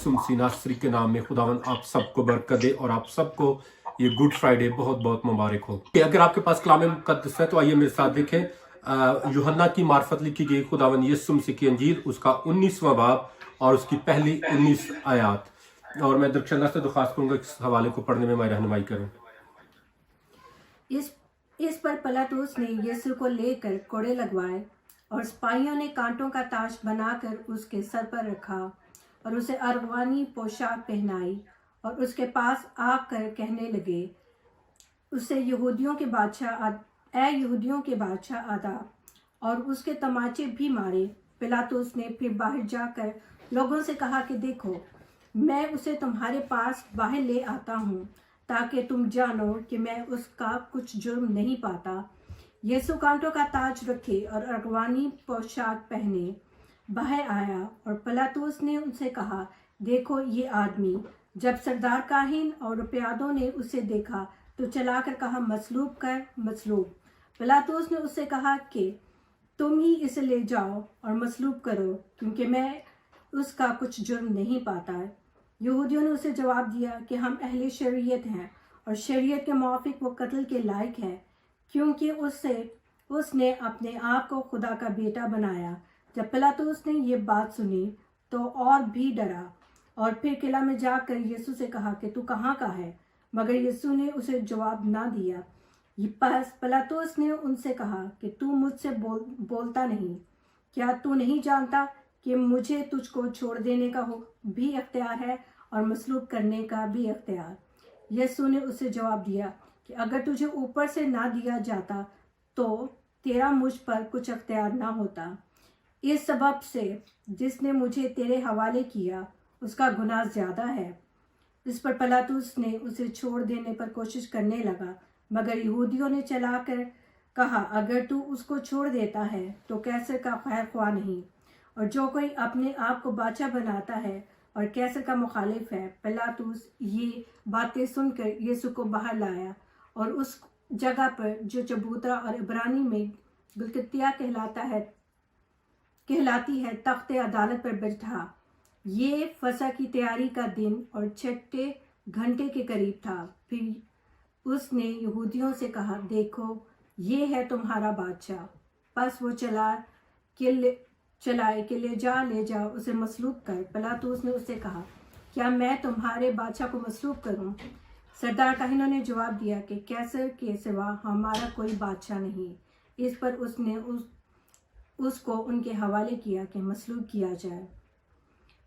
यीशु मसीह नासरी के नाम में खुदावन आप सबको बरकत दे और आप सबको ये गुड फ्राइडे बहुत बहुत मुबारक हो। अगर आपके पास कलाम मुकद्दस है तो आइए मेरे साथ देखें यूहन्ना की मार्फत लिखी गई खुदावन यीशु मसीह की अंजील उसका 19वां बाब और उसकी पहली 19 आयात। और मैं दरख्शान से दरख्वास्त करूंगा इस हवाले को पढ़ने में मैं रहनुमाई करूं। इस पर पिलातुस ने यीशु को लेकर कोड़े लगवाए और सिपाहियों ने कांटों का ताज बनाकर उसके सर पर रखा और उसे अरवानी पोशाक पहनाई और उसके पास आकर कहने लगे, उसे यहूदियों के बादशाह आदा, और उसके तमाचे भी मारे। पिलातुस ने फिर बाहर जाकर लोगों से कहा कि देखो, मैं उसे तुम्हारे पास बाहर ले आता हूँ ताकि तुम जानो कि मैं उसका कुछ जुर्म नहीं पाता। यीशु कांटों का ताज रखे और अरवानी पोशाक पहने बाहर आया और पिलातुस ने उनसे कहा, देखो ये आदमी। जब सरदार काहिन और रुपयादों ने उसे देखा तो चलाकर कहा, मसलूब कर, मसलूब। पिलातुस ने उससे कहा कि तुम ही इसे ले जाओ और मसलूब करो, क्योंकि मैं उसका कुछ जुर्म नहीं पाता। यहूदियों ने उसे जवाब दिया कि हम अहले शरीयत हैं और शरीयत के मुआफिक वो कत्ल के लायक है, क्योंकि उसने अपने आप को खुदा का बेटा बनाया। जब पिलातुस ने ये बात सुनी तो और भी डरा और फिर किला में जाकर यीशु से कहा कि तू कहाँ का है, मगर यीशु ने उसे जवाब ना दिया। पिलातुस ने उनसे कहा कि तू मुझसे बोलता नहीं, क्या तू नहीं जानता कि मुझे तुझको छोड़ देने का भी इख्तियार है और मसलूब करने का भी इख्तियार। यीशु ने उसे जवाब दिया कि अगर तुझे ऊपर से ना दिया जाता तो तेरा मुझ पर कुछ इख्तियार ना होता। इस सबब से जिसने मुझे तेरे हवाले किया उसका गुनाह ज्यादा है। इस पर पिलातुस ने उसे छोड़ देने पर कोशिश करने लगा, मगर यहूदियों ने चलाकर कहा, अगर तू उसको छोड़ देता है तो कैसर का खैर ख्वाह नहीं, और जो कोई अपने आप को बादशाह बनाता है और कैसर का मुखालिफ है। पिलातुस ये बातें सुनकर यीशु को बाहर लाया और उस जगह पर जो चबूतरा और इब्रानी में गुलकतिया कहलाती है तख्ते अदालत पर बैठा। ये फसह की तैयारी का दिन और 6 घंटे के करीब था। फिर उसने यहूदियों से कहा, देखो ये है तुम्हारा बादशाह। बस वो चलाए कि ले जा उसे मसलूब कर। पिलातुस ने उससे कहा, क्या मैं तुम्हारे बादशाह को मसलूब करूं? सरदार काहिनों ने जवाब दिया कि कैसर के सिवा हमारा कोई बादशाह नहीं। इस पर उसने उसको उनके हवाले किया कि मसलूब किया जाए।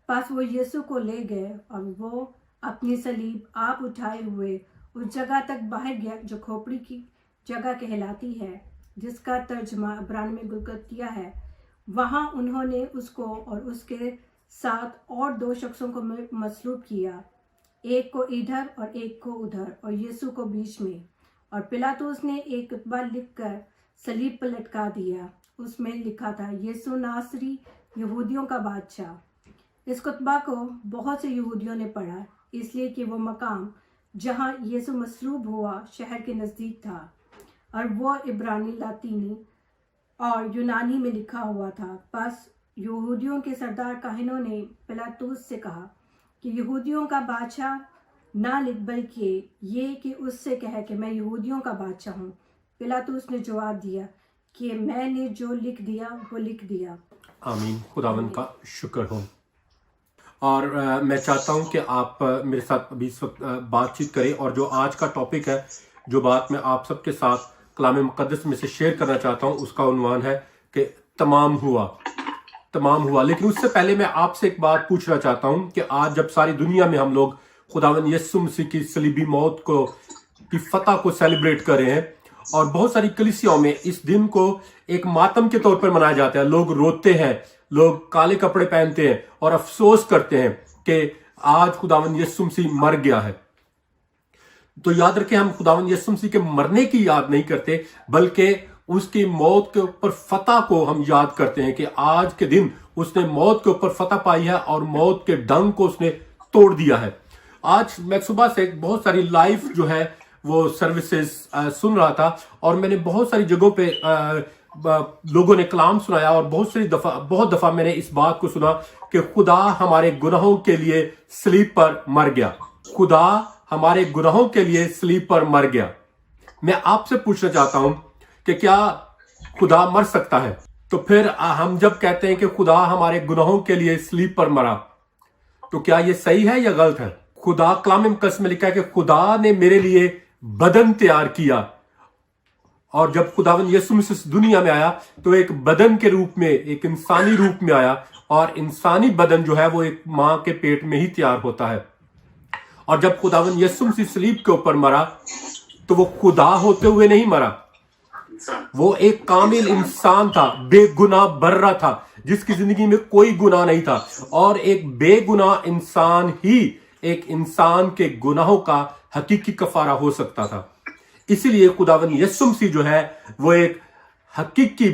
बस वो यीशु को ले गए और वो अपनी सलीब आप उठाए हुए उस जगह तक बाहर गया जो खोपड़ी की जगह कहलाती है, जिसका तर्जमा इब्रानी में गुलकतिया है। वहाँ उन्होंने उसको और उसके साथ और 2 शख्सों को मसलूब किया, एक को इधर और एक को उधर, और यीशु को बीच में। और पिलातुस ने एक खुतबा लिखकर सलीब पर लटका दिया। उसमें लिखा था, यीशु नासरी यहूदियों का बादशाह। इस खुतबा को बहुत से यहूदियों ने पढ़ा, इसलिए कि वो मकाम जहाँ यीशु मसलूब हुआ शहर के नज़दीक था और वो इब्रानी, लातीनी और यूनानी में लिखा हुआ था। बस यहूदियों के सरदार काहिनों ने पिलातुस से कहा कि यहूदियों का बादशाह ना लिख, बल्कि ये कि उससे कहे कि मैं यहूदियों का बादशाह हूँ। पिलातुस ने जवाब दिया कि मैंने जो लिख दिया वो लिख दिया। आमीन। खुदावन का शुक्र हो। और मैं चाहता हूं कि आप मेरे साथ अभी इस वक्त बातचीत करें, और जो आज का टॉपिक है, जो बात मैं आप सबके साथ कलाम मुकद्दस में से शेयर करना चाहता हूं, उसका उन्वान है कि तमाम हुआ। लेकिन उससे पहले मैं आपसे एक बात पूछना चाहता हूं कि आज जब सारी दुनिया में हम लोग खुदावन यीशु मसीह की सलीबी मौत की फतह को सेलिब्रेट कर रहे हैं, और बहुत सारी कलीसियाओं में इस दिन को एक मातम के तौर पर मनाया जाता है। लोग रोते हैं, लोग काले कपड़े पहनते हैं और अफसोस करते हैं कि आज खुदावन यीशु मसीह मर गया है। तो याद रखें, हम खुदावन यीशु मसीह के मरने की याद नहीं करते, बल्कि उसकी मौत के ऊपर फतह को हम याद करते हैं कि आज के दिन उसने मौत के ऊपर फतह पाई है और मौत के डंग को उसने तोड़ दिया है। आज मैं सुबह से बहुत सारी लाइव जो है वो सर्विसेज सुन रहा था, और मैंने बहुत सारी जगहों पे लोगों ने कलाम सुनाया और बहुत दफा मैंने इस बात को सुना कि खुदा हमारे गुनाहों के लिए सलीब पर मर गया। खुदा हमारे गुनाहों के लिए सलीब पर मर गया। मैं आपसे पूछना चाहता हूं कि क्या खुदा मर सकता है? तो फिर हम जब कहते हैं कि खुदा हमारे गुनाहों के लिए सलीब पर मरा, तो क्या ये सही है या गलत है? खुदा कलाम मुकद्दस में लिखा है कि खुदा ने मेरे लिए बदन तैयार किया, और जब खुदावंद यीशु मसीह इस दुनिया में आया तो एक बदन के रूप में, एक इंसानी रूप में आया, और इंसानी बदन जो है वो एक मां के पेट में ही तैयार होता है। और जब खुदावंद यीशु मसीह सलीब के ऊपर मरा तो वो खुदा होते हुए नहीं मरा, वो एक कामिल इंसान था, बेगुनाह बर्रा था, जिसकी जिंदगी में कोई गुनाह नहीं था। और एक बेगुनाह इंसान ही एक इंसान के गुनाहों का हकीकी कफारा हो सकता था। इसीलिए खुदावंद यीशु मसीह जो है वो एक हकीकी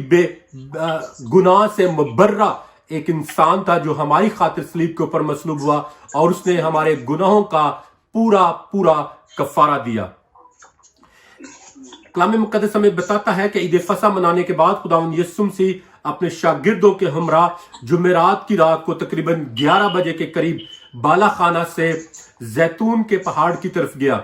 गुनाह से मुबर्रा एक इंसान था, जो हमारी खातिर सलीब के ऊपर मसलूब हुआ और उसने हमारे गुनाहों का पूरा कफारा दिया। कलाम मुकद्दस हमें बताता है कि ईद फसह मनाने के बाद खुदावंद यीशु मसीह अपने शागिर्दों के हमरा जुमेरात की रात को तकरीबन 11 बजे के करीब बाला खाना से जैतून के पहाड़ की तरफ गया,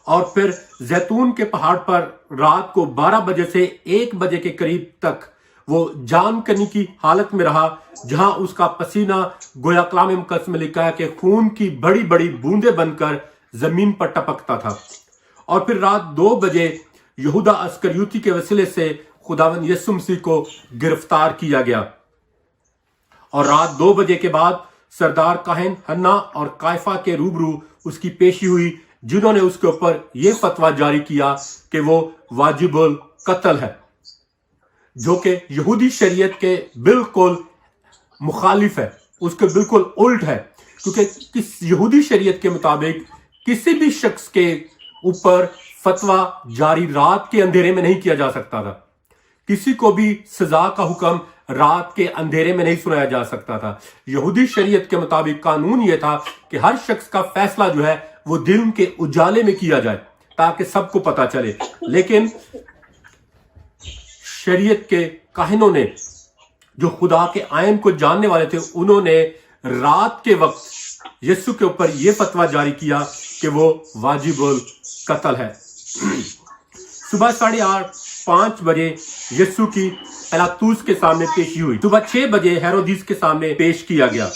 और फिर जैतून के पहाड़ पर रात को 12 बजे से 1 बजे के करीब तक वो जान करने की हालत में रहा, जहां उसका पसीना गोया कलाम मुकद्दस में लिखा है कि खून की बड़ी बड़ी बूंदें बनकर जमीन पर टपकता था। और फिर रात 2 बजे यहूदा अस्करियोती के वसीले से खुदावंद यीशु मसीह को गिरफ्तार किया गया, और रात 2 बजे के बाद सरदार काहिन हन्ना और कायफा के रूबरू उसकी पेशी हुई, जिन्होंने उसके ऊपर यह फतवा जारी किया कि वो वाजिबुल कत्ल है, जो कि यहूदी शरीयत के बिल्कुल मुखालिफ है, उसके बिल्कुल उल्ट है। क्योंकि किस यहूदी शरीयत के मुताबिक किसी भी शख्स के ऊपर फतवा जारी रात के अंधेरे में नहीं किया जा सकता था। किसी को भी सजा का हुक्म रात के अंधेरे में नहीं सुनाया जा सकता था। यहूदी शरीयत के मुताबिक कानून यह था कि हर शख्स का फैसला जो है वो दिन के उजाले में किया जाए, ताकि सबको पता चले। लेकिन शरीयत के काहिनों ने, जो खुदा के आयन को जानने वाले थे, उन्होंने रात के वक्त यीशु के ऊपर यह फतवा जारी किया कि वो वाजिबुल कत्ल है। सुबह 8:30-5 बजे यीशु की पिलातुस के सामने पेशी हुई। सुबह 6 बजे हेरोदिस के सामने पेश किया गया,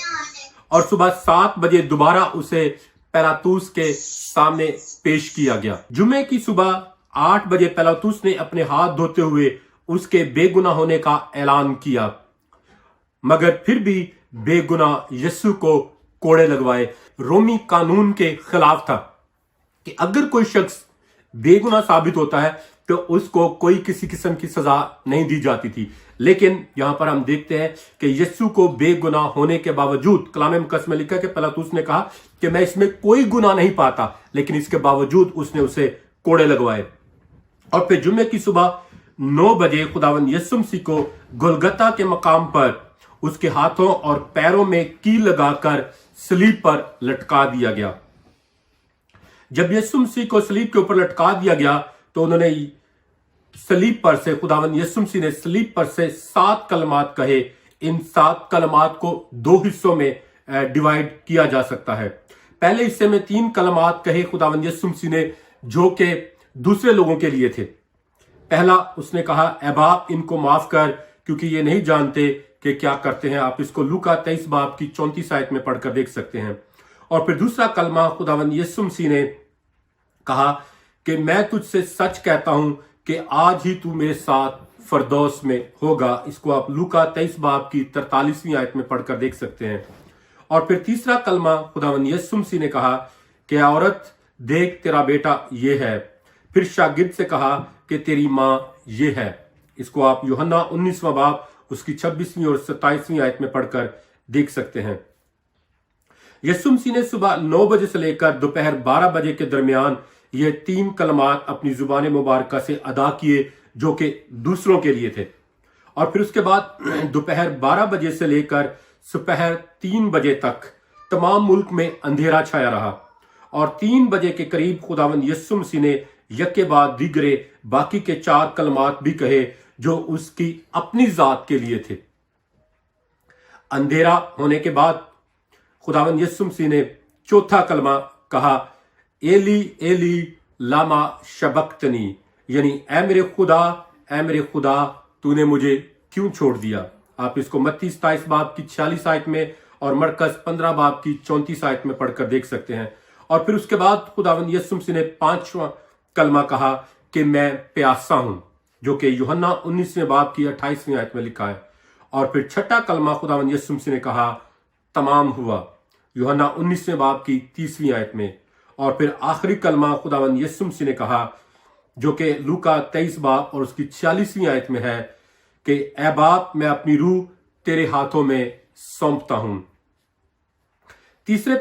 और सुबह 7 बजे दोबारा उसे पिलातुस के सामने पेश किया गया। जुमे की सुबह 8 बजे पिलातुस ने अपने हाथ धोते हुए उसके बेगुनाह होने का ऐलान किया, मगर फिर भी बेगुनाह यीशु को कोड़े लगवाए। रोमी कानून के खिलाफ था कि अगर कोई शख्स बेगुनाह साबित होता है तो उसको कोई किसी किस्म की सजा नहीं दी जाती थी। लेकिन यहां पर हम देखते हैं कि यीशु को बेगुनाह होने के बावजूद, कलाम मुकद्दस में लिखा है कि पिलातुस ने कहा कि मैं इसमें कोई गुनाह नहीं पाता, लेकिन इसके बावजूद उसने उसे कोड़े लगवाए। और फिर जुम्मे की सुबह 9 बजे खुदावंद यीशु मसीह को गोलगता के मकाम पर उसके हाथों और पैरों में कील लगाकर सलीब पर लटका दिया गया। जब यीशु मसीह को सलीब के ऊपर लटका दिया गया तो उन्होंने सलीब पर से, खुदावंद यीशु मसीह ने सलीब पर से 7 कलमात कहे। इन 7 कलमात को 2 हिस्सों में डिवाइड किया जा सकता है। पहले हिस्से में 3 कलमात कहे खुदावंद यीशु मसीह ने, जो कि दूसरे लोगों के लिए थे। पहला उसने कहा, ऐ बाप इनको माफ कर, क्योंकि ये नहीं जानते कि क्या करते हैं। आप इसको लूका 23 बाब की 34 आयत में पढ़कर देख सकते हैं। और फिर दूसरा कलमा खुदावंद यीशु मसीह ने कहा कि मैं तुझसे सच कहता हूं कि आज ही तू मेरे साथ फरदौस में होगा। इसको आप लूका 23 बाब की 43वीं आयत में पढ़कर देख सकते हैं। और फिर तीसरा कलमा खुदावंद यीशु मसीह ने कहा कि औरत देख तेरा बेटा ये है। फिर शागिर्द से कहा कि तेरी मां ये है। इसको आप यूहन्ना 19वां बाब उसकी 26वीं और 27वीं आयत में पढ़कर देख सकते हैं। यीशु मसीह ने सुबह 9 बजे से लेकर दोपहर 12 बजे के दरमियान ये 3 कलमात अपनी जुबान मुबारका से अदा किए, जो कि दूसरों के लिए थे। और फिर उसके बाद दोपहर 12 बजे से लेकर सुपहर 3 बजे तक तमाम मुल्क में अंधेरा छाया रहा। और 3 बजे के करीब खुदावंद यीशु मसीह ने यके बाद दीगरे बाकी के 4 कलमात भी कहे, जो उसकी अपनी जात के लिए थे। अंधेरा होने के बाद खुदावंद यीशु मसीह ने चौथा कलमा कहा, एली एली लामा शबक्तनी, यानी ऐ मेरे खुदा तूने मुझे क्यों छोड़ दिया। आप इसको मत्ती 27 बाब की 46 आयत में और मरकस 15 बाब की 34 आयत में पढ़कर देख सकते हैं। और फिर उसके बाद खुदावंद यीशु मसीह ने 5वां कलमा कहा कि मैं प्यासा हूं, जो कि यूहन्ना 19वें बाब की 28वीं आयत में लिखा है। और फिर छठा कलमा खुदावंद यीशु मसीह ने कहा, तमाम हुआ, यूहन्ना 19वें बाब की 30वीं आयत में। और फिर आखिरी कलमा खुदावंद यीशु मसीह ने कहा, जो कि लूका 23 बाब और उसकी 46वीं आयत में है कि ऐ बाप, मैं अपनी रूह तेरे हाथों में सौंपता हूं। तीसरे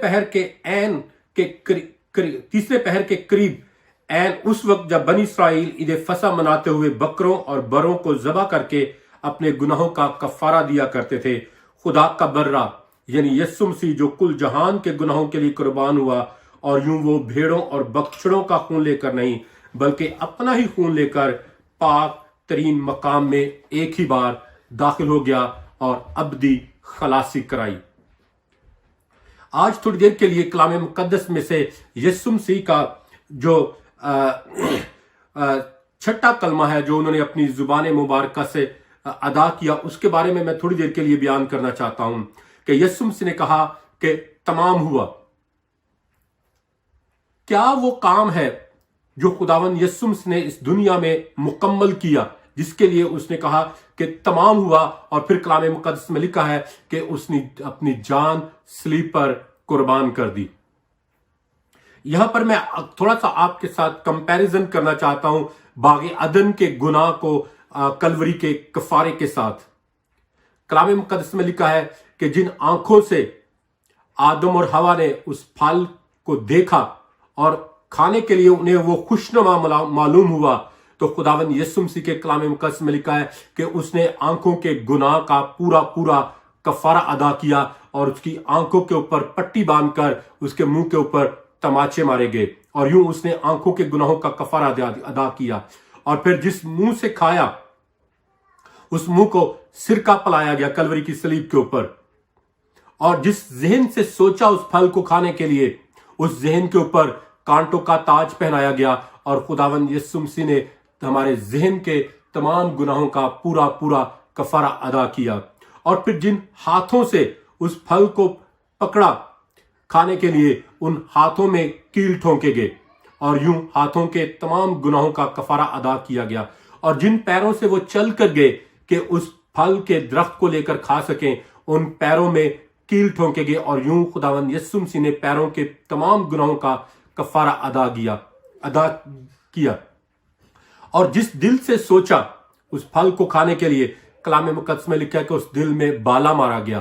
पहर के करीब ऐन उस वक्त जब बनी इस्राएल ईद फसह मनाते हुए बकरों और बरों को ज़बह करके अपने गुनाहों का कफारा दिया करते थे, खुदा का बर्रा यानी यीशु मसीह जो कुल जहान के गुनाहों के लिए कुर्बान हुआ, और यूं वो भेड़ों और बछड़ों का खून लेकर नहीं बल्कि अपना ही खून लेकर पाक तरीन मकाम में एक ही बार दाखिल हो गया और अबदी खलासी कराई। आज थोड़ी देर के लिए कलाम मुकद्दस में से यीशु मसीह का जो छठा कलमा है जो उन्होंने अपनी जुबान मुबारक से अदा किया, उसके बारे में मैं थोड़ी देर के लिए बयान करना चाहता हूं कि यीशु मसीह ने कहा कि तमाम हुआ। क्या वो काम है जो खुदावंद यीशु मसीह ने इस दुनिया में मुकम्मल किया, जिसके लिए उसने कहा कि तमाम हुआ, और फिर कलाम मुकद्दस में लिखा है कि उसने अपनी जान सलीब पर कुर्बान कर दी। यहां पर मैं थोड़ा सा आपके साथ कंपैरिजन करना चाहता हूं बागे अदन के गुनाह को कलवरी के कफारे के साथ। कलाम मुकद्दस में लिखा है कि जिन आंखों से आदम और हवा ने उस फल को देखा और खाने के लिए उन्हें वो खुशनुमा मालूम हुआ, तो खुदावंद यीशु मसीह के कलाम मुकद्दस में लिखा है कि उसने आंखों के गुनाह का पूरा कफारा अदा किया और उसकी आंखों के ऊपर पट्टी बांधकर उसके मुंह के ऊपर तमाचे मारे गए, और यूं उसने आंखों के गुनाहों का कफारा अदा किया। और फिर जिस मुंह से खाया उस मुंह को सिरका पलाया गया कलवरी की सलीब के ऊपर, और जिस जहन से सोचा उस फल को खाने के लिए, उस जहन के ऊपर कांटों का ताज पहनाया गया, और खुदावंद यीशु मसीह ने हमारे जहन के तमाम गुनाहों का पूरा कफारा अदा किया। और फिर जिन हाथों से उस फल को पकड़ा खाने के लिए, उन हाथों में कील ठोंके गए, और यूं हाथों के तमाम गुनाहों का कफारा अदा किया गया। और जिन पैरों से वो चल कर गए कि उस फल के दरख्त को लेकर खा सकें, उन पैरों में कील ठोंके गए, और यूं खुदावंद यीशु मसीह ने पैरों के तमाम गुनाहों का कफारा अदा किया। और जिस दिल से सोचा उस फल को खाने के लिए, कलाम मुकद्दस में लिखा है कि उस दिल में बाला मारा गया।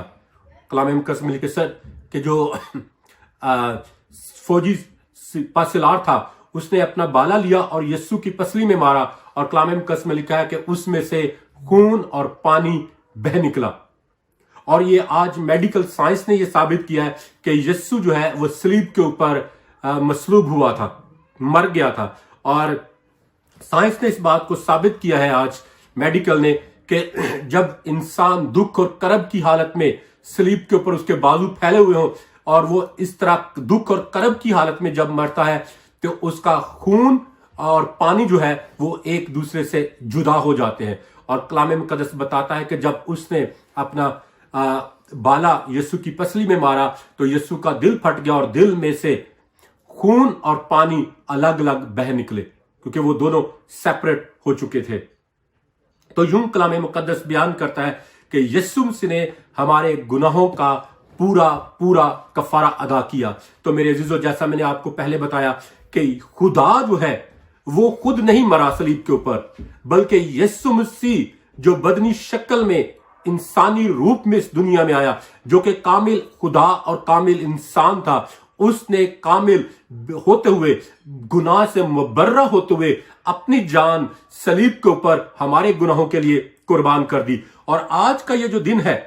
कलाम मुकद्दस में लिखा सर कि जो फौजी सिपाहीसालार था उसने अपना बाला लिया और यीशु की पसली में मारा, और कलाम मुकद्दस में लिखा है कि उसमें से खून और पानी बह निकला। और ये आज मेडिकल साइंस ने ये साबित किया है कि यीशु जो है वो सलीब के ऊपर मसलूब हुआ था, मर गया था। और साइंस ने इस बात को साबित किया है आज मेडिकल ने कि जब इंसान दुख और करब की हालत में सलीब के ऊपर उसके बाजू फैले हुए हों, और वो इस तरह दुख और करब की हालत में जब मरता है, तो उसका खून और पानी जो है वो एक दूसरे से जुदा हो जाते हैं। और कलाम मुकद्दस बताता है कि जब उसने अपना बाला यीशु की पसली में मारा, तो यीशु का दिल फट गया, और दिल में से खून और पानी अलग अलग बह निकले, क्योंकि वो दोनों सेपरेट हो चुके थे। तो यूं कलाम मुकद्दस बयान करता है कि यीशु मसीह ने हमारे गुनाहों का पूरा कफारा अदा किया। तो मेरे अजीजों, जैसा मैंने आपको पहले बताया कि खुदा जो है वो खुद नहीं मरा सलीब के ऊपर, बल्कि यीशु मसीह जो बदनी शक्ल में इंसानी रूप में इस दुनिया में आया, जो कि कामिल खुदा और कामिल इंसान था, उसने कामिल होते हुए, गुनाह से मुबर्रा होते हुए अपनी जान सलीब के ऊपर हमारे गुनाहों के लिए कुर्बान कर दी। और आज का ये जो दिन है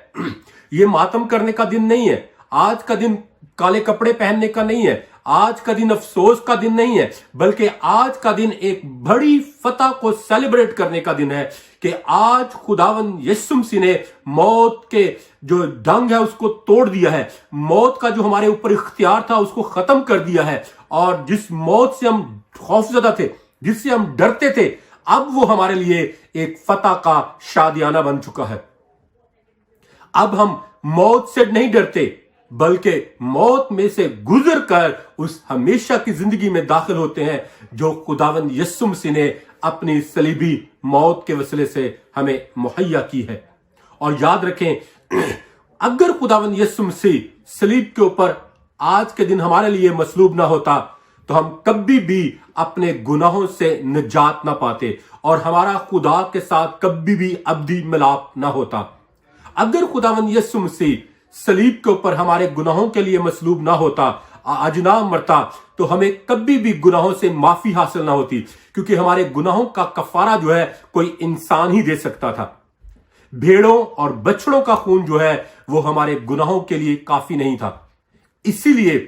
ये मातम करने का दिन नहीं है, आज का दिन काले कपड़े पहनने का नहीं है, آج کا دن افسوس کا دن نہیں ہے، بلکہ آج کا دن ایک بڑی فتح کو سیلیبریٹ کرنے کا دن ہے کہ آج خداوند یسوع مسیح نے موت کے جو ڈنگ ہے اس کو توڑ دیا ہے، موت کا جو ہمارے اوپر اختیار تھا اس کو ختم کر دیا ہے، اور جس موت سے ہم خوفزدہ تھے، جس سے ہم ڈرتے تھے، اب وہ ہمارے لیے ایک فتح کا شادیانہ بن چکا ہے۔ اب ہم موت سے نہیں ڈرتے، بلکہ موت میں سے گزر کر اس ہمیشہ کی زندگی میں داخل ہوتے ہیں جو خداوند یسوع مسیح نے اپنی صلیبی موت کے وسیلے سے ہمیں مہیا کی ہے۔ اور یاد رکھیں، اگر خداوند یسوع مسیح صلیب کے اوپر آج کے دن ہمارے لیے مصلوب نہ ہوتا تو ہم کبھی بھی اپنے گناہوں سے نجات نہ پاتے اور ہمارا خدا کے ساتھ کبھی بھی ابدی ملاپ نہ ہوتا۔ اگر خداوند یسوع مسیح صلیب کے اوپر ہمارے گناہوں کے لیے مصلوب نہ ہوتا، آج نہ مرتا، تو ہمیں کبھی بھی گناہوں سے معافی حاصل نہ ہوتی، کیونکہ ہمارے گناہوں کا کفارہ جو ہے کوئی انسان ہی دے سکتا تھا۔ بھیڑوں اور بچڑوں کا خون جو ہے وہ ہمارے گناہوں کے لیے کافی نہیں تھا۔ اسی لیے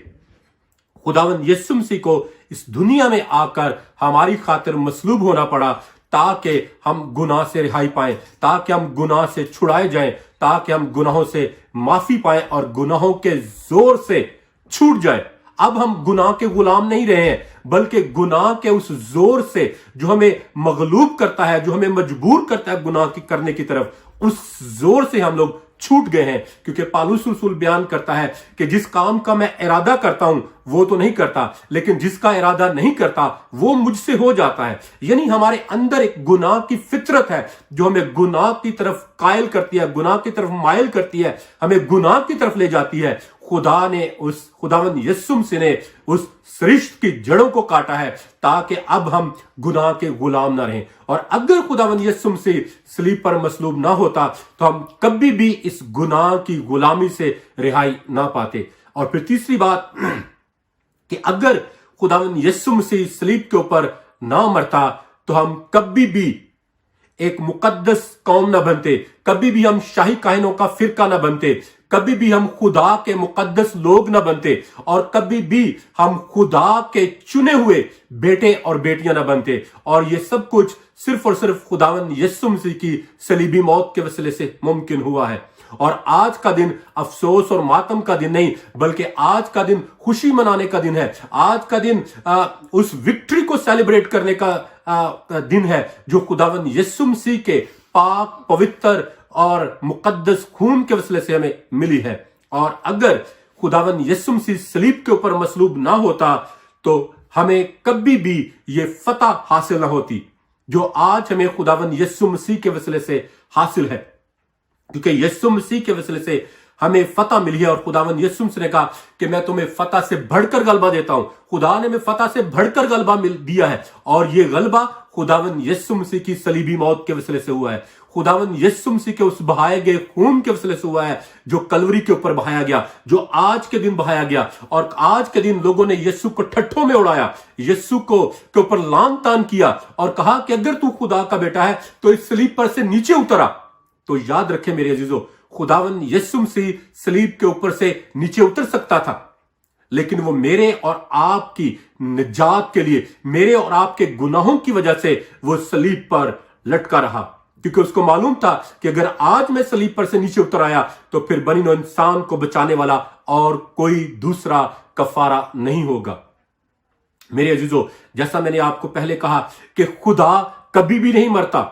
خداوند یسوع مسیح کو اس دنیا میں آ کر ہماری خاطر مصلوب ہونا پڑا، تاکہ ہم گناہ سے رہائی پائیں، تاکہ ہم گناہ سے چھڑائے جائیں، تاکہ ہم گناہوں سے معافی پائیں اور گناہوں کے زور سے چھوٹ جائیں۔ اب ہم گناہ کے غلام نہیں رہے ہیں، بلکہ گناہ کے اس زور سے جو ہمیں مغلوب کرتا ہے، جو ہمیں مجبور کرتا ہے گناہ کرنے کی طرف، اس زور سے ہم لوگ چھوٹ گئے ہیں۔ کیونکہ پالوس رسول بیان کرتا ہے کہ جس کام کا میں ارادہ کرتا ہوں وہ تو نہیں کرتا، لیکن جس کا ارادہ نہیں کرتا وہ مجھ سے ہو جاتا ہے۔ یعنی ہمارے اندر ایک گناہ کی فطرت ہے جو ہمیں گناہ کی طرف قائل کرتی ہے، گناہ کی طرف مائل کرتی ہے، ہمیں گناہ کی طرف لے جاتی ہے۔ خداوند یسوع مسیح نے اس سرشت کی جڑوں کو کاٹا ہے تاکہ اب ہم گناہ کے غلام نہ رہیں۔ اور اگر خداوند یسوع مسیح صلیب پر مصلوب نہ ہوتا تو ہم کبھی بھی اس گناہ کی غلامی سے رہائی نہ پاتے۔ اور پھر تیسری بات کہ اگر خداوند یسوع مسیح صلیب کے اوپر نہ مرتا تو ہم کبھی بھی ایک مقدس قوم نہ بنتے، کبھی بھی ہم شاہی کاہنوں کا فرقہ نہ بنتے، کبھی بھی ہم خدا کے مقدس لوگ نہ بنتے، اور کبھی بھی ہم خدا کے چنے ہوئے بیٹے اور بیٹیاں نہ بنتے۔ اور یہ سب کچھ صرف اور صرف خداوند یسوع مسیح کی صلیبی موت کے وسیلے سے ممکن ہوا ہے۔ اور آج کا دن افسوس اور ماتم کا دن نہیں، بلکہ آج کا دن خوشی منانے کا دن ہے۔ آج کا دن اس وکٹری کو سیلیبریٹ کرنے کا دن ہے جو خداوند یسوع مسیح کے پاک، پوتر اور مقدس خون کے وسیلے سے ہمیں ملی ہے۔ اور اگر خداوند یسوع مسیح صلیب کے اوپر مصلوب نہ ہوتا تو ہمیں کبھی بھی یہ فتح حاصل نہ ہوتی جو آج ہمیں خداوند یسوع مسیح کے وسیلے سے حاصل ہے، کیونکہ یسوع مسیح کے وسیلے سے ہمیں فتح ملی ہے۔ اور خداوند یسوع مسیح نے کہا کہ میں تمہیں فتح سے بڑھ کر غلبہ دیتا ہوں۔ خدا نے ہمیں فتح سے بڑھ کر غلبہ دیا ہے، اور یہ غلبہ خداوند یسوع مسیح کی صلیبی موت کے وسیلے سے ہوا ہے، خداوند یسوع مسیح کے اس بہائے گئے خون کے وسیلے سے ہوا ہے جو کلوری کے اوپر بہایا گیا، جو آج کے دن بہایا گیا۔ اور آج کے دن لوگوں نے یسوع کو ٹھٹھوں میں اڑایا، یسوع کے اوپر لان تان کیا اور کہا کہ اگر تو خدا کا بیٹا ہے تو اس صلیب پر سے نیچے اترا۔ تو یاد رکھیں میرے عزیزو، خداوند یسوع مسیح صلیب کے اوپر سے نیچے اتر سکتا تھا، لیکن وہ میرے اور آپ کی نجات کے لیے، میرے اور آپ کے گناہوں کی وجہ سے وہ صلیب پر لٹکا رہا، کیونکہ اس کو معلوم تھا کہ اگر آج میں صلیب پر سے نیچے اتر آیا تو پھر بنی نوع انسان کو بچانے والا اور کوئی دوسرا کفارہ نہیں ہوگا۔ میرے عزیزو، جیسا میں نے آپ کو پہلے کہا کہ خدا کبھی بھی نہیں مرتا،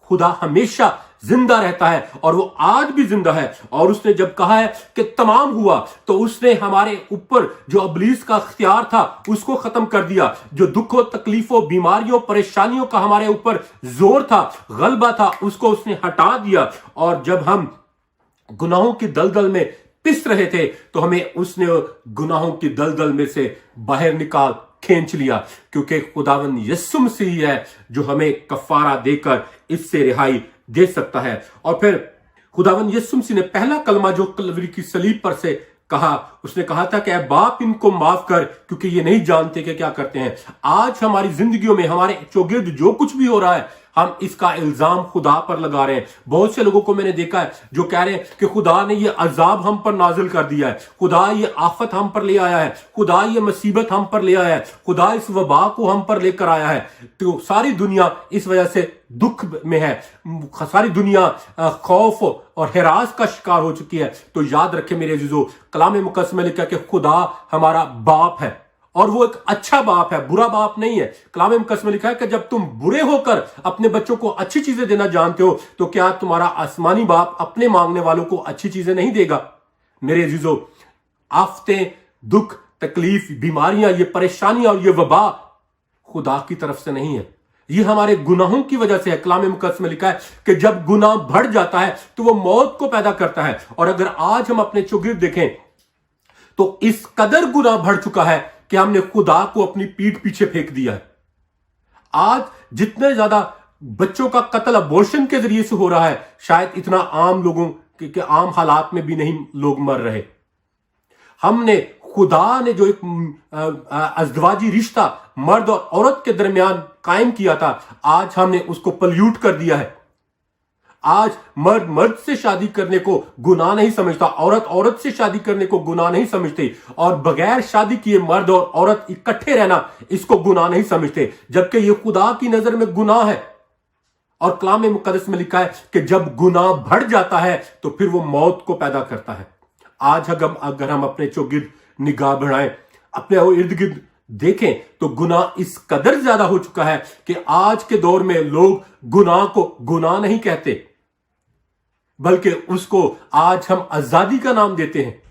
خدا ہمیشہ زندہ رہتا ہے، اور وہ آج بھی زندہ ہے۔ اور اس نے جب کہا ہے کہ تمام ہوا تو اس نے ہمارے اوپر جو ابلیس کا اختیار تھا اس کو ختم کر دیا، جو دکھوں، تکلیفوں، بیماریوں، پریشانیوں کا ہمارے اوپر زور تھا، غلبہ تھا، اس کو اس نے ہٹا دیا۔ اور جب ہم گناہوں کی دلدل میں پس رہے تھے تو ہمیں اس نے گناہوں کی دلدل میں سے باہر نکال کھینچ لیا، کیونکہ خداوند یسوع مسیح ہے جو ہمیں کفارہ دے کر اس سے رہائی دے سکتا ہے۔ اور پھر خداوند یسوع مسیح نے پہلا کلمہ جو کلوری کی صلیب پر سے کہا، اس نے کہا تھا کہ اے باپ ان کو معاف کر کیونکہ یہ نہیں جانتے کہ کیا کرتے ہیں۔ آج ہماری زندگیوں میں ہمارے چوگرد جو کچھ بھی ہو رہا ہے، हम इसका इल्जाम खुदा पर लगा रहे हैं। बहुत से लोगों को मैंने देखा है जो कह रहे हैं कि खुदा ने ये अजाब हम पर नाजिल कर दिया है, खुदा ये आफत हम पर ले आया है, खुदा ये मुसीबत हम पर ले आया है, खुदा इस वबा को हम पर लेकर आया है। तो सारी दुनिया इस वजह से दुख में है, सारी दुनिया खौफ और हिरास का शिकार हो चुकी है। तो याद रखें मेरे अजीजों, कलाम मुकद्दस में लिखा कि खुदा हमारा बाप है और वो एक अच्छा बाप है, बुरा बाप नहीं है। कलाम मुकद्दस में लिखा है कि जब तुम बुरे होकर अपने बच्चों को अच्छी चीजें देना जानते हो तो क्या तुम्हारा आसमानी बाप अपने मांगने वालों को अच्छी चीजें नहीं देगा? मेरे अजीजों, आफतें, दुख, तकलीफ, बीमारियां, ये परेशानियां और ये वबा खुदा की तरफ से नहीं है, ये हमारे गुनाहों की वजह से है। कलाम मुकद्दस में लिखा है कि जब गुनाह बढ़ जाता है तो वो मौत को पैदा करता है। और अगर आज हम अपने चौगिर्द देखें तो इस कदर गुनाह बढ़ चुका है कि हमने खुदा को अपनी पीठ पीछे फेंक दिया है। आज जितने ज्यादा बच्चों का कत्ल अबॉर्शन के जरिए से हो रहा है, शायद इतना आम लोगों के आम हालात में भी नहीं लोग मर रहे। हमने खुदा ने जो एक अज़दवाजी रिश्ता मर्द और औरत के दरमियान कायम किया था, आज हमने उसको पल्यूट कर दिया है। आज मर्द मर्द से शादी करने को गुनाह नहीं समझता, औरत औरत से शादी करने को गुनाह नहीं समझती, और बगैर शादी किए मर्द और औरत इकट्ठे रहना इसको गुनाह नहीं समझते, जबकि ये खुदा की नजर में गुनाह है। और कलाम मुकद्दस में लिखा है कि जब गुनाह बढ़ जाता है तो फिर वो मौत को पैदा करता है। आज अगर हम अपने चौगिर्द निगाह बढ़ाएं, अपने इर्द गिर्द देखें, तो गुनाह इस कदर ज्यादा हो चुका है कि आज के दौर में लोग गुनाह को गुनाह नहीं कहते, बल्कि उसको आज हम आजादी का नाम देते हैं।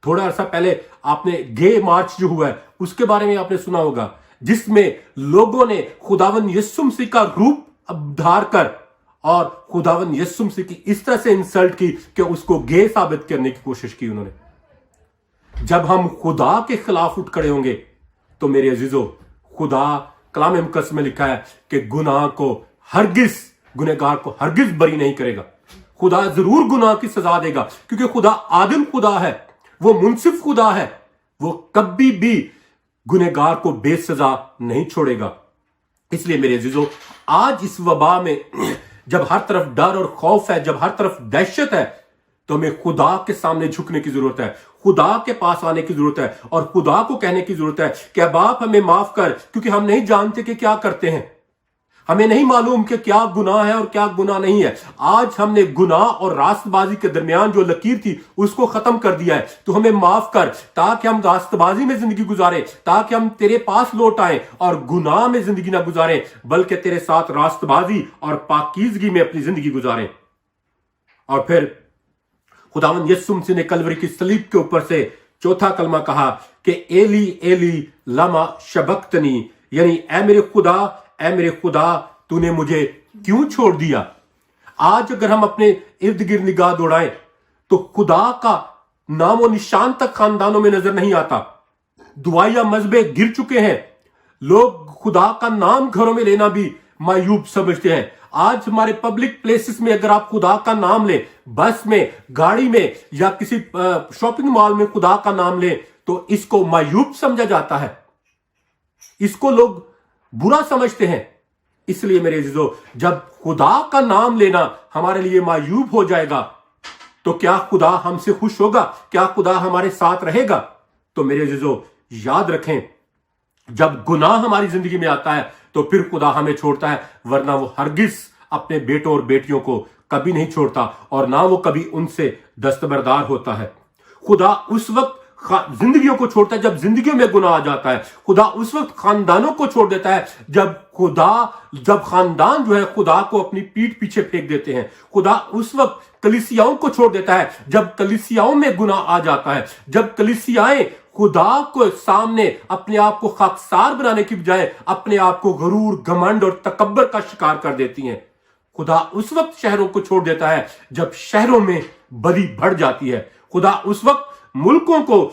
थोड़ा अर्सा पहले आपने गे मार्च जो हुआ है उसके बारे में आपने सुना होगा, जिसमें लोगों ने खुदावन यीशु मसीह का रूप धार कर और खुदावन यीशु मसीह की इस तरह से इंसल्ट की कि उसको गे साबित करने की कोशिश की उन्होंने। जब हम खुदा के खिलाफ उठ खड़े होंगे तो मेरे अजीजों, खुदा कलाम मुकद्दस में लिखा है कि गुनाह को हरगिज, गुनहगार को हरगिज बरी नहीं करेगा। खुदा जरूर गुनाह की सजा देगा, क्योंकि खुदा आदिल खुदा है, वो मुनसिफ खुदा है, वो कभी भी गुनहगार को बेसजा नहीं छोड़ेगा। इसलिए मेरे अजीजों, आज इस वबा में जब हर तरफ डर और खौफ है, जब हर तरफ दहशत है, तो हमें खुदा के सामने झुकने की जरूरत है, खुदा के पास आने की जरूरत है और खुदा को कहने की जरूरत है कि बाप हमें माफ कर, क्योंकि हम नहीं जानते कि क्या करते हैं, हमें नहीं मालूम कि क्या गुनाह है और क्या गुनाह नहीं है। आज हमने गुनाह और रास्तबाजी के दरमियान जो लकीर थी उसको खत्म कर दिया है, तो हमें माफ कर, ताकि हम रास्तबाजी में जिंदगी गुजारें, ताकि हम तेरे पास लौट आए और गुनाह में जिंदगी ना गुजारें, बल्कि तेरे साथ रास्तबाजी और पाकीज़गी में अपनी जिंदगी गुजारें। और फिर खुदावंद यीशु मसीह ने कलवरी की सलीब के ऊपर से चौथा कलमा कहा कि एली एली लमा शबक्तनी, यानी ऐ मेरे खुदा तूने मुझे क्यों छोड़ दिया। आज अगर हम अपने इर्द गिर्द निगाह दौड़ाएं तो खुदा का नामो निशान तक खानदानों में नजर नहीं आता। दुआया मजबे गिर चुके हैं, लोग खुदा का नाम घरों में लेना भी मायूब समझते हैं। आज हमारे पब्लिक प्लेसेस में अगर आप खुदा का नाम लें, बस में, गाड़ी में या किसी शॉपिंग मॉल में खुदा का नाम लें, तो इसको मायूब समझा जाता है, इसको लोग बुरा समझते हैं। इसलिए मेरे अजीजों, जब खुदा का नाम लेना हमारे लिए मायूब हो जाएगा तो क्या खुदा हमसे खुश होगा? क्या खुदा हमारे साथ रहेगा? तो मेरे अजीजों, याद रखें, जब गुनाह हमारी जिंदगी में आता है तो फिर खुदा हमें छोड़ता है, वरना वो हरगिज अपने बेटों और बेटियों को कभी नहीं छोड़ता और ना वो कभी उनसे दस्तबरदार होता है। खुदा उस वक्त जिंदगियों को छोड़ता है जब जिंदगियों में गुनाह आ जाता है। खुदा उस वक्त खानदानों को छोड़ देता है जब खानदान जो है खुदा को अपनी पीठ पीछे फेंक देते हैं। खुदा उस वक्त कलीसियाओं को छोड़ देता है जब कलीसियाओं में गुनाह आ जाता है, जब कलीसियाएं खुदा को सामने अपने आप को खाकसार बनाने की बजाय अपने आप को गरूर, घमंड और तकब्बर का शिकार कर देती हैं। खुदा उस वक्त शहरों को छोड़ देता है जब शहरों में बदी बढ़ जाती है। खुदा उस वक्त मुल्कों को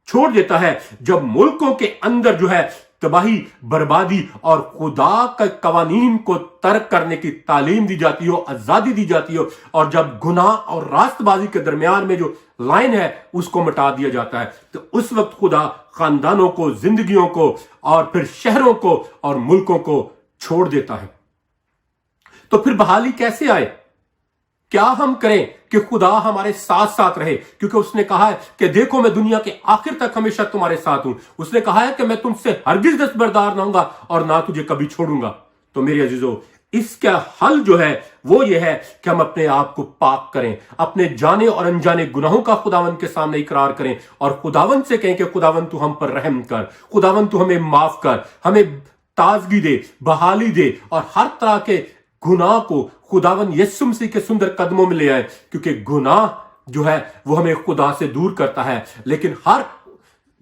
छोड़ देता है जब मुल्कों के अंदर जो है तबाही, बर्बादी और खुदा का कवानीन को तर्क करने की तालीम दी जाती हो, आजादी दी जाती हो, और जब गुनाह और रास्तबाजी के दरमियान में जो लाइन है उसको मिटा दिया जाता है, तो उस वक्त खुदा खानदानों को, जिंदगियों को और फिर शहरों को और मुल्कों को छोड़ देता है। तो फिर बहाली कैसे आए? क्या हम करें कि खुदा हमारे साथ साथ रहे? क्योंकि उसने कहा है कि देखो मैं दुनिया के आखिर तक हमेशा तुम्हारे साथ हूं। उसने कहा है कि मैं तुमसे हरगिज दस्तबरदार ना होऊंगा और ना तुझे कभी छोड़ूंगा। तो मेरे अजीजों, इसका हल जो है वो ये है कि हम अपने आप को पाक करें, अपने जाने और अनजाने गुनाहों का खुदावन के सामने इकरार करें और खुदावन से कहें कि खुदावन तू हम पर रहम कर, खुदावन तू हमें माफ कर, हमें ताजगी दे, बहाली दे और हर तरह के गुनाह को खुदावन यीशु मसीह के सुंदर कदमों में ले आए। क्योंकि गुनाह जो है वो हमें खुदा से दूर करता है, लेकिन हर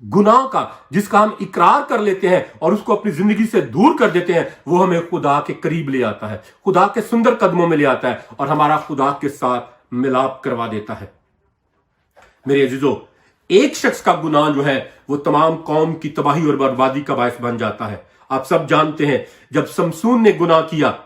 गुनाह का जिसका हम इकरार कर लेते हैं और उसको अपनी जिंदगी से दूर कर देते हैं, वो हमें खुदा के करीब ले आता है, खुदा के सुंदर कदमों में ले आता है और हमारा खुदा के साथ मिलाप करवा देता है। मेरे अजीजों, एक शख्स का गुनाह जो है वो तमाम कौम की तबाही और बर्बादी का बायस बन जाता है। आप सब जानते हैं जब शमसून ने गुनाह किया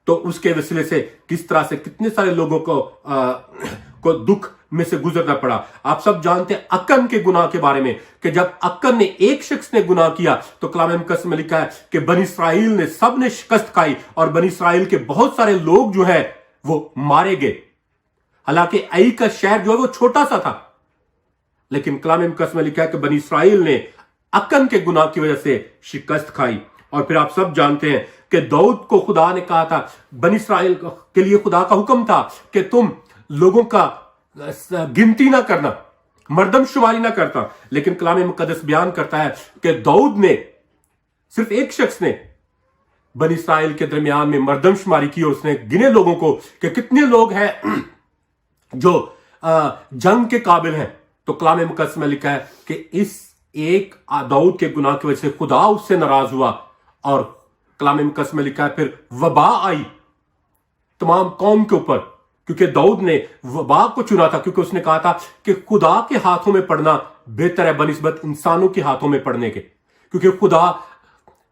तो उसके वसीले से किस तरह से कितने सारे लोगों को दुख में से गुजरना पड़ा। आप सब जानते हैं अक्कन के गुनाह के बारे में कि जब अक्कन ने, एक शख्स ने गुनाह किया तो कलाम मुकद्दस में लिखा है कि बनी इस्राइल ने सब ने शिकस्त खाई और बनी इस्राइल के बहुत सारे लोग जो है वो मारे गए। हालांकि आई का शहर जो है वो छोटा सा था, लेकिन कलाम मुकद्दस में लिखा है कि बनी इस्राइल ने अक्कन के गुनाह की वजह से शिकस्त खाई। और फिर आप सब जानते हैं कि दाऊद को खुदा ने कहा था, बनी इस्राइल के लिए खुदा का हुक्म था कि तुम लोगों का गिनती ना करना, मर्दमशुमारी ना करता, लेकिन कलाम मुकद्दस बयान करता है कि दाऊद ने, सिर्फ एक शख्स ने बनी इस्राइल के दरमियान में मर्दमशुमारी की और उसने गिने लोगों को कि कितने लोग हैं जो जंग के काबिल हैं। तो कलाम मुकद्दस में लिखा है कि इस एक दाऊद के गुनाह की वजह से खुदा उससे नाराज हुआ और कलाम मुकद्दस में लिखा है फिर वबा आई तमाम कौम के ऊपर, क्योंकि दाऊद ने वबा को चुना था, क्योंकि उसने कहा था कि खुदा के हाथों में पड़ना बेहतर है बनिस्बत इंसानों के हाथों में पड़ने के, क्योंकि खुदा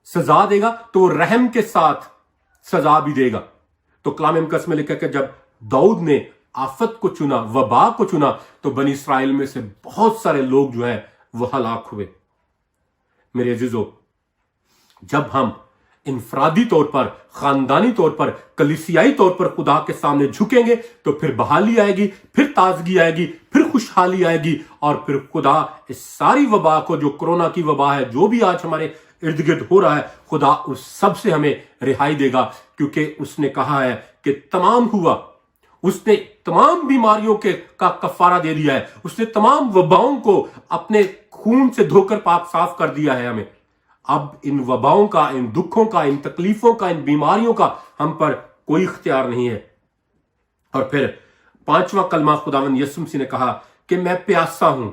सजा देगा तो वो रहम के साथ सजा भी देगा। तो कलाम मुकद्दस में लिखा कि जब दाऊद ने आफत को चुना, वबा को चुना, तो बनी इस्राइल में से बहुत सारे लोग जो है वो हलाक हुए। मेरे अजीजों, जब हम इनफरादी तौर पर, खानदानी तौर पर, कलीसियाई तौर पर खुदा के सामने झुकेंगे तो फिर बहाली आएगी, फिर ताजगी आएगी, फिर खुशहाली आएगी और फिर खुदा इस सारी वबा को, जो कोरोना की वबा है, जो भी आज हमारे इर्द गिर्द हो रहा है, खुदा उस सब से हमें रिहाई देगा, क्योंकि उसने कहा है कि तमाम हुआ, उसने तमाम बीमारियों का कफारा दे दिया है, उसने तमाम वबाओं को अपने खून से धोकर पाक साफ कर दिया है हमें। अब इन वबाओं का, इन दुखों का, इन तकलीफों का, इन बीमारियों का हम पर कोई इख्तियार नहीं है। और फिर पांचवा कलमा खुदावंद यीशु मसीह ने कहा कि मैं प्यासा हूं।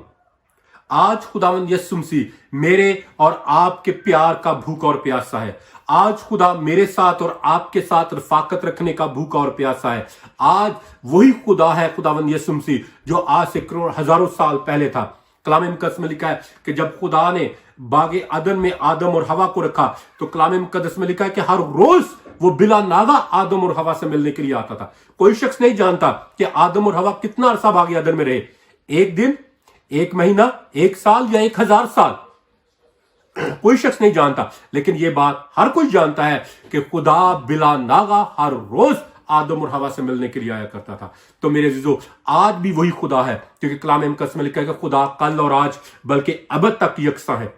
आज खुदावंद यीशु मसीह मेरे और आपके प्यार का भूखा और प्यासा है। आज खुदा मेरे साथ और आपके साथ रफाकत रखने का भूखा और प्यासा है। आज वही खुदा है खुदावंद यीशु मसीह जो आज से करोड़ हजारों साल पहले था। कलाम मुकद्दस में लिखा है कि जब खुदा ने बागे अदन में आदम और हवा को रखा तो कलाम मुकद्दस में लिखा है कि हर रोज वो बिला नागा आदम और हवा से मिलने के लिए आता था। कोई शख्स नहीं जानता कि आदम और हवा कितना अरसा बागे अदन में रहे, एक दिन, एक महीना, एक साल या 1000 साल, कोई शख्स नहीं जानता। लेकिन यह बात हर कोई जानता है कि खुदा बिला नागा हर रोज आदम और हवा से मिलने के लिए आया करता था। तो मेरे अजीजों, आज भी वही खुदा है, क्योंकि कलाम मुकद्दस में लिखा है कि खुदा कल और आज बल्कि अबद तक यकसा है।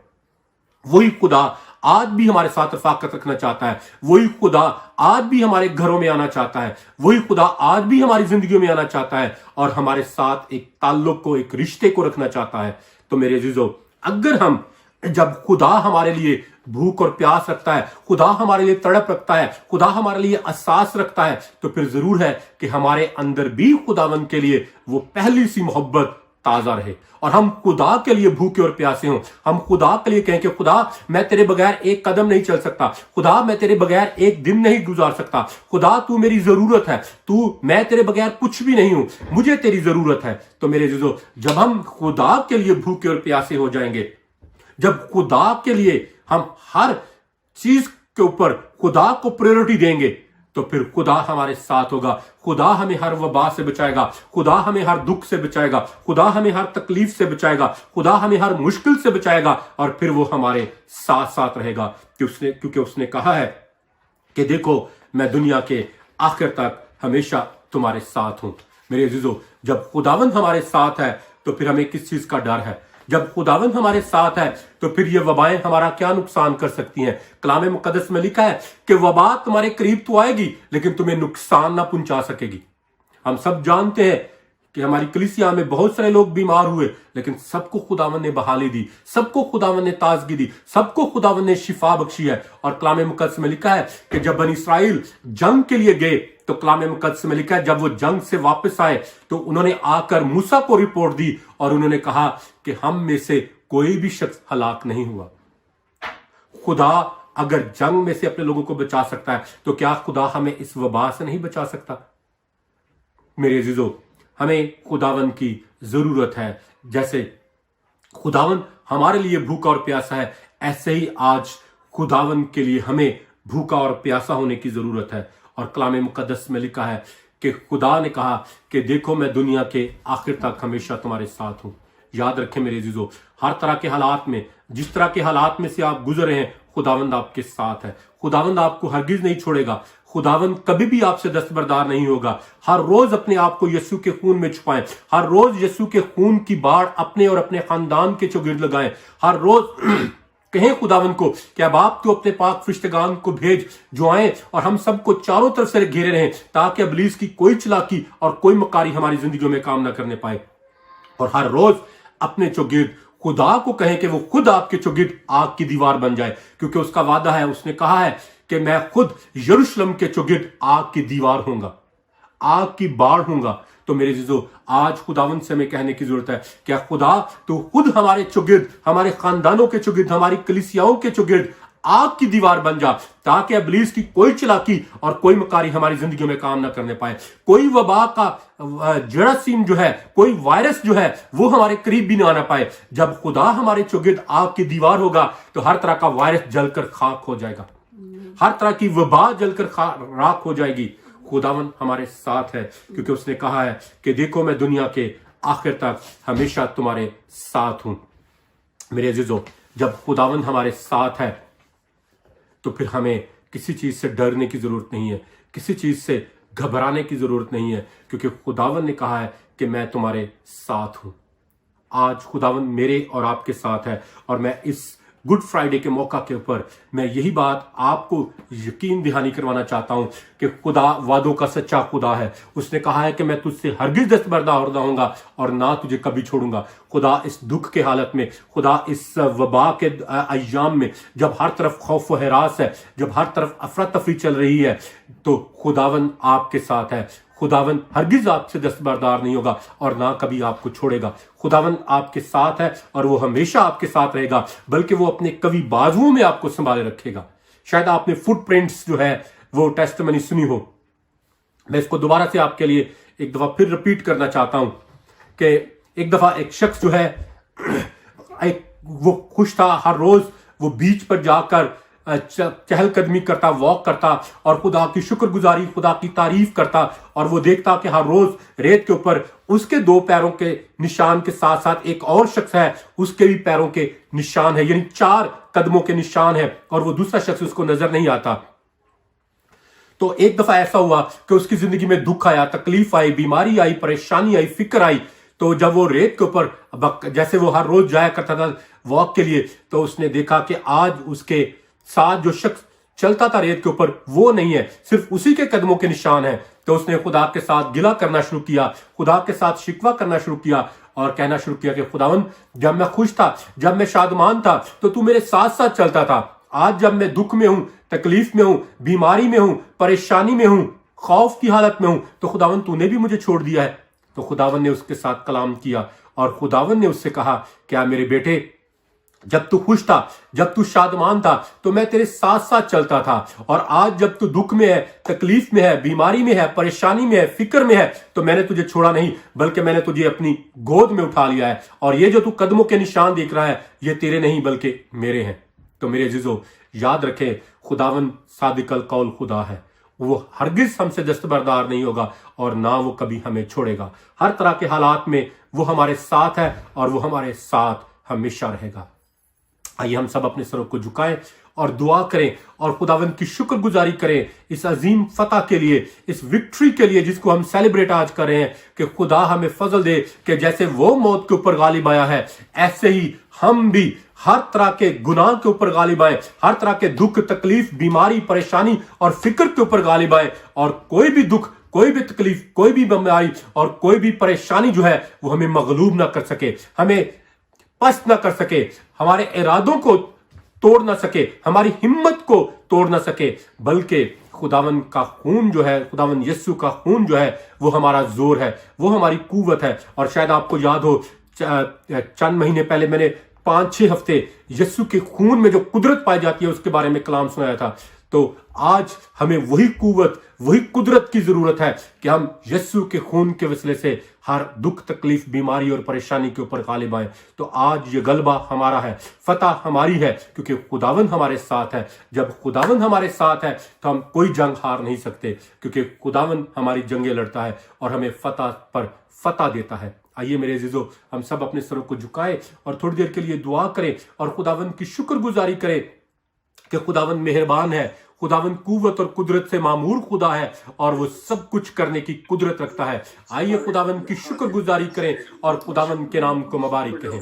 वही खुदा आज भी हमारे साथ रफाकत रखना चाहता है। वही खुदा आज भी हमारे घरों में आना चाहता है। वही खुदा आज भी हमारी जिंदगी में आना चाहता है और हमारे साथ एक ताल्लुक को, एक रिश्ते को रखना चाहता है। तो मेरे अजीजों, अगर हम, जब खुदा हमारे लिए भूख और प्यास रखता है, खुदा हमारे लिए तड़प रखता है, खुदा हमारे लिए एहसास रखता है, तो फिर जरूर है कि हमारे अंदर भी खुदावंद के लिए वो पहली सी मोहब्बत ताजा रहे और हम खुदा के लिए भूखे और प्यासे हों। हम खुदा के लिए कहें कि खुदा मैं तेरे बगैर एक कदम नहीं चल सकता, खुदा मैं तेरे बगैर एक दिन नहीं गुजार सकता, खुदा तू मेरी जरूरत है, मैं तेरे बगैर कुछ भी नहीं हूं, मुझे तेरी जरूरत है। तो मेरे अजीजों, जब हम खुदा के लिए भूखे और प्यासे हो जाएंगे, जब खुदा के लिए हम हर चीज के ऊपर खुदा को प्रायोरिटी देंगे, तो फिर खुदा हमारे साथ होगा। खुदा हमें हर वबा से बचाएगा, खुदा हमें हर दुख से बचाएगा, खुदा हमें हर तकलीफ से बचाएगा, खुदा हमें हर मुश्किल से बचाएगा और फिर वो हमारे साथ साथ रहेगा। क्योंकि उसने कहा है कि देखो मैं दुनिया के आखिर तक हमेशा तुम्हारे साथ हूं। मेरे अजीजों, जब खुदावंद हमारे साथ है तो फिर हमें किस चीज का डर है? जब खुदावंद हमारे साथ है तो फिर ये वबाएं हमारा क्या नुकसान कर सकती हैं? कलाम मुकद्दस में लिखा है कि वबा तुम्हारे करीब तो आएगी लेकिन तुम्हें नुकसान ना पहुंचा सकेगी। हम सब जानते हैं कि हमारी कलीसिया में बहुत सारे लोग बीमार हुए लेकिन सबको खुदावंद ने बहाली दी, सबको खुदावंद ने ताजगी दी, सबको खुदावंद ने शिफा बख्शी है। और कलाम मुकद्दस में लिखा है कि जब बनी इसराइल जंग के लिए गए तो कलाम मुकद्दस में लिखा है जब वो जंग से वापस आए तो उन्होंने आकर मूसा को रिपोर्ट दी और उन्होंने कहा कि हम में से कोई भी शख्स हलाक नहीं हुआ। खुदा अगर जंग में से अपने लोगों को बचा सकता है तो क्या खुदा हमें इस वबा से नहीं बचा सकता? मेरे अजीजों, हमें खुदावंद की जरूरत है। जैसे खुदावंद हमारे लिए भूखा और प्यासा है, ऐसे ही आज खुदावंद के लिए हमें भूखा और प्यासा होने की जरूरत है। और कलाम मुकद्दस में लिखा है कि खुदा ने कहा कि देखो मैं दुनिया के आखिर तक हमेशा तुम्हारे साथ हूं। याद रखें मेरे अजीजों, हर तरह के हालात में, जिस तरह के हालात में से आप गुजर रहे हैं, खुदावंद आपके साथ है। खुदावंद आपको हरगिज नहीं छोड़ेगा। खुदावंद कभी भी आपसे दस्तबरदार नहीं होगा। हर रोज अपने आप को यीशु के खून में छुपाएं। हर रोज यीशु के खून की बाढ़ अपने और अपने खानदान के चौगिर्द लगाएं। हर रोज कहें खुदावंद को कि अब आप तो अपने पाक फरिश्तेगान को भेज जो आए और हम सबको चारों तरफ से घेरे रहें ताकि इब्लीस की कोई चालाकी और कोई मकारी हमारी जिंदगियों में काम ना करने पाए। और हर रोज अपने चौगिर्द खुदा को कहें कि वो खुद आपके चौगिर्द आग की दीवार बन जाए, क्योंकि उसका वादा है, उसने कहा है कि मैं खुद यरूशलेम के चौगिर्द आग की दीवार होऊंगा, आग की बाढ़ होऊंगा। तो मेरे जीजो, आज खुदावंद से हमें कहने की जरूरत है क्या खुदा तो खुद हमारे चौगिर्द, हमारे खानदानों के चौगिर्द, हमारी कलीसियाओं के चौगिर्द आग की दीवार बन जा ताकि इब्लीस की कोई चालाकी और कोई मकारी हमारी जिंदगी में काम ना करने पाए। कोई वबा का जरासीम जो है, कोई वायरस जो है वो हमारे करीब भी ना आना पाए। जब खुदा हमारे चौगिर्द आग की दीवार होगा तो हर तरह का वायरस जलकर खाक हो जाएगा, हर तरह की वबा जलकर राख हो जाएगी। खुदावंद हमारे साथ है क्योंकि उसने कहा है कि देखो मैं दुनिया के आखिर तक हमेशा तुम्हारे साथ हूं। मेरे अजीजों, जब खुदावंद हमारे साथ है तो फिर हमें किसी चीज से डरने की जरूरत नहीं है, किसी चीज से घबराने की जरूरत नहीं है, क्योंकि खुदावंद ने कहा है कि मैं तुम्हारे साथ हूं। आज खुदावंद मेरे और आपके साथ है और मैं इस गुड फ्राइडे के मौका के ऊपर मैं यही बात आपको यकीन दहानी करवाना चाहता हूं कि खुदा वादों का सच्चा खुदा है। उसने कहा है कि मैं तुझसे हरगिज दस्तबरदार ना होऊंगा और ना तुझे कभी छोड़ूंगा। खुदा इस दुख के हालत में, खुदा इस वबा के अय्याम में, जब हर तरफ खौफ व हिरास है, जब हर तरफ अफरा तफरी चल रही है, तो खुदावंद आपके साथ है। खुदावंद हरगिज आपसे दस्तबरदार नहीं होगा और ना कभी आपको छोड़ेगा। खुदावंद आपके साथ है और वो हमेशा आपके साथ रहेगा, बल्कि वो अपने कवि बाजुओं में आपको संभाले रखेगा। शायद आपने फुटप्रिंट्स जो है वो टेस्टिमनी सुनी हो। मैं इसको दोबारा से आपके लिए एक दफा फिर रिपीट करना चाहता हूं कि एक दफा एक शख्स जो है वो खुश था, हर रोज वो बीच पर जाकर चहलकदमी करता, वॉक करता और खुदा की शुक्रगुजारी, खुदा की तारीफ करता। और वो देखता कि हर रोज रेत के ऊपर उसके 2 पैरों के निशान के साथ साथ एक और शख्स है, उसके भी पैरों के निशान है, यानी 4 कदमों के निशान है और वो दूसरा शख्स उसको नजर नहीं आता। तो एक दफा ऐसा हुआ कि उसकी जिंदगी में दुख आया, तकलीफ आई, बीमारी आई, परेशानी आई, फिक्र आई। तो जब वो रेत के ऊपर जैसे वो हर रोज जाया करता था वॉक के लिए, तो उसने देखा कि आज उसके साथ जो शख्स चलता था रेत के ऊपर वो नहीं है, सिर्फ उसी के कदमों के निशान है। तो उसने खुदा के साथ गिला करना शुरू किया, खुदा के साथ शिकवा करना शुरू किया और कहना शुरू किया कि खुदावंद, जब मैं खुश था, जब मैं शादमान था तो तू मेरे साथ साथ चलता था। आज जब मैं दुख में हूं, तकलीफ में हूं, बीमारी में हूं, परेशानी में हूं, खौफ की हालत में हूं, तो खुदावंद तूने भी मुझे छोड़ दिया है। तो खुदावंद ने उसके साथ कलाम किया और खुदावंद ने उससे कहा, क्या मेरे बेटे, जब तू खुश था, जब तू शादमान था तो मैं तेरे साथ साथ चलता था, और आज जब तू दुख में है, तकलीफ में है, बीमारी में है, परेशानी में है, फिक्र में है, तो मैंने तुझे छोड़ा नहीं, बल्कि मैंने तुझे अपनी गोद में उठा लिया है। और ये जो तू कदमों के निशान देख रहा है, ये तेरे नहीं बल्कि मेरे हैं। तो मेरे अजीजों, याद रखें, खुदावंद सादिकल कौल खुदा है। वो हरगिज हमसे दस्तबरदार नहीं होगा और ना वो कभी हमें छोड़ेगा। हर तरह के हालात में वो हमारे साथ है और वो हमारे साथ हमेशा रहेगा। आइए हम सब अपने सरों को झुकाएं اور دعا کریں اور خداوند کی شکر گزاری کریں اس عظیم فتح کے لیے، اس وکٹری کے لیے جس کو ہم سیلیبریٹ آج کر رہے ہیں، کہ خدا ہمیں فضل دے کہ جیسے وہ موت کے اوپر غالب آیا ہے ایسے ہی ہم بھی ہر طرح کے گناہ کے اوپر غالب آئیں، ہر طرح کے دکھ، تکلیف، بیماری، پریشانی اور فکر کے اوپر غالب آئیں، اور کوئی بھی دکھ، کوئی بھی تکلیف، کوئی بھی بیماری اور کوئی بھی پریشانی جو ہے وہ ہمیں مغلوب نہ کر سکے، ہمیں پست نہ کر سکے، ہمارے ارادوں کو توڑ نہ سکے، ہماری ہمت کو توڑ نہ سکے، بلکہ خداوند کا خون جو ہے، خداوند یسوع کا خون جو ہے وہ ہمارا زور ہے، وہ ہماری قوت ہے۔ اور شاید آپ کو یاد ہو چند مہینے پہلے میں نے 5-6 ہفتے یسوع کے خون میں جو قدرت پائی جاتی ہے اس کے بارے میں کلام سنایا تھا۔ تو آج ہمیں وہی قوت، وہی قدرت کی ضرورت ہے کہ ہم یسوع کے خون کے وسیلے سے ہر دکھ، تکلیف، بیماری اور پریشانی کے اوپر غالب آئیں۔ تو آج یہ غلبہ ہمارا ہے، فتح ہماری ہے، کیونکہ خداوند ہمارے ساتھ ہے۔ جب خداوند ہمارے ساتھ ہے تو ہم کوئی جنگ ہار نہیں سکتے، کیونکہ خداوند ہماری جنگیں لڑتا ہے اور ہمیں فتح پر فتح دیتا ہے۔ آئیے میرے عزیزو، ہم سب اپنے سروں کو جھکائیں اور تھوڑی دیر کے لیے دعا کریں اور خداوند کی شکر گزاری کریں کہ خداوند مہربان ہے، خداوند قوت اور قدرت سے معمور خدا ہے اور وہ سب کچھ کرنے کی قدرت رکھتا ہے۔ آئیے خداوند کی شکر گزاری کریں اور خداوند کے نام کو مبارک کہیں۔